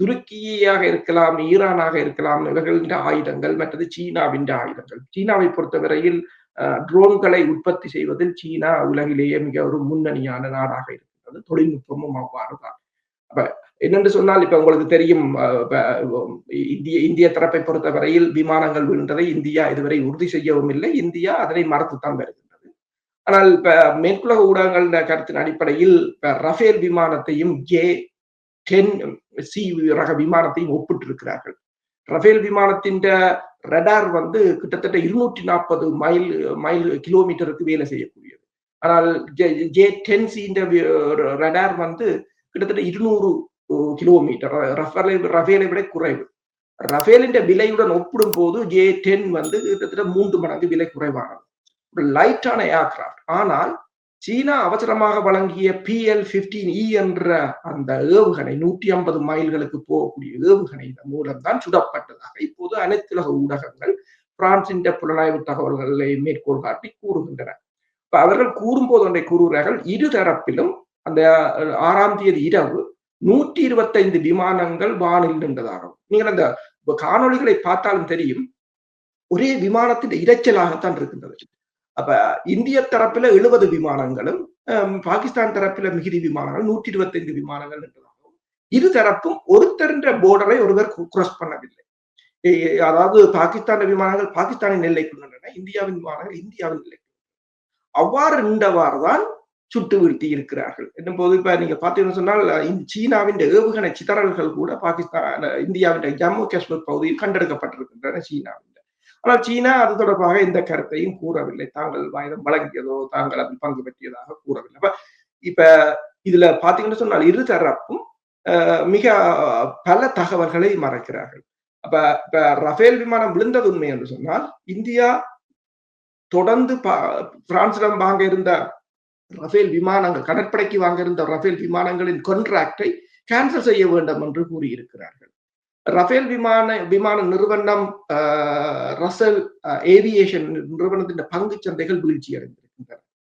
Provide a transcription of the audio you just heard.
துருக்கியாக இருக்கலாம், ஈரானாக இருக்கலாம், இவர்களின் ஆயுதங்கள், மற்றது சீனாவின் ஆயுதங்கள். சீனாவை பொறுத்தவரையில் ட்ரோன்களை உற்பத்தி செய்வதில் சீனா உலகிலேயே மிக ஒரு முன்னணியான நாடாக இருக்கிறது. தொழில்நுட்பமும் அவ்வாறுதான். அப்ப என்னென்று சொன்னால், இப்ப உங்களுக்கு தெரியும், இந்திய தரப்பை பொறுத்தவரையில் விமானங்கள் விழுந்ததை இந்தியா இதுவரை உறுதி செய்யவும் இல்லை. இந்தியா அதனை மறுத்துத்தான் வருகின்றது. ஆனால் இப்ப மேற்குலக ஊடகங்கள் கருத்தின் அடிப்படையில் ரஃபேல் விமானத்தையும் J-10C ரக விமானத்தையும் ஒப்பிட்டிருக்கிறார்கள். ரஃபேல் விமானத்தின் ரடார் கிட்டத்தட்ட 240 மைல் கிலோமீட்டருக்கு வேலை செய்யக்கூடியது. ஆனால் J-10C ரடார் கிட்டத்தட்ட 200 கிலோமீட்டர். ரஃபேலை விட குறைவு. ரஃபேலின் விலையுடன் ஒப்பிடும் போது J-10 கிட்டத்தட்ட 3 மடங்கு விலை குறைவானது. ஒரு லைட்டான ஏர்கிராப்ட். ஆனால் சீனா அவசரமாக வழங்கிய PL-15E என்ற அந்த ஏவுகணை 150 மைல்களுக்கு போகக்கூடிய ஏவுகணை மூலம்தான் சுடப்பட்டதாக இப்போது அனைத்துலக ஊடகங்கள் பிரான்சின் புலனாய்வு தகவல்களை மேற்கோள் காட்டி கூறுகின்றன. அவர்கள் கூறும்போது ஒன்றை கூறுகிறார்கள், இருதரப்பிலும் அந்த 6ஆம் தேதி இரவு 125 விமானங்கள் வானில் நின்றதாகவும். நீங்கள் அந்த காணொளிகளை பார்த்தாலும் தெரியும், ஒரே விமானத்தின் இரைச்சலாகத்தான் இருக்கின்றது. அப்ப இந்திய தரப்பில 70 விமானங்களும், பாகிஸ்தான் தரப்பில மிகுதி விமானங்கள் 125 விமானங்கள் நின்றதாகவும். இருதரப்பும் ஒருத்தர் போர்டரை ஒருவர் கிராஸ் பண்ணவில்லை. அதாவது பாகிஸ்தான் விமானங்கள் பாகிஸ்தானின் எல்லைக்குள் நின்றன, இந்தியாவின் விமானங்கள் இந்தியாவின் எல்லைக்குள். அவ்வாறு நின்றவாறுதான் சுட்டு வீழ்த்தி இருக்கிறார்கள். என்னும்போது இப்ப நீங்க பாத்தீங்கன்னு சொன்னால், சீனாவின் ஏவுகணை சிதறல்கள் கூட இந்தியாவின் ஜம்மு காஷ்மீர் பகுதியில் கண்டெடுக்கப்பட்டிருக்கின்றன சீனாவின். ஆனால் சீனா அது தொடர்பாக எந்த கருத்தையும் கூறவில்லை. தாங்கள் ஆயுதம் வழங்கியதோ தாங்கள் அதில் பங்கு பெற்றியதாக கூறவில்லை. இப்ப இதுல பாத்தீங்கன்னு சொன்னால் இருதரப்பும் மிக பல தகவல்களை மறைக்கிறார்கள். இப்ப ரஃபேல் விமானம் விழுந்தது உண்மை என்று சொன்னால், இந்தியா தொடர்ந்து பிரான்சிடம் வாங்க இருந்த ரஃபேல் விமானங்கள், கடற்படைக்கு வாங்க இருந்த ரஃபேல் விமானங்களின் கான்ட்ராக்டை கேன்சல் செய்ய வேண்டும் என்று கூறியிருக்கிறார்கள். ரஃபேல் விமான நிறுவனம் ரசல் ஏவியேஷன் நிறுவனத்தின் பங்கு சந்தைகள் வீழ்ச்சி அடைந்திருக்கிறது.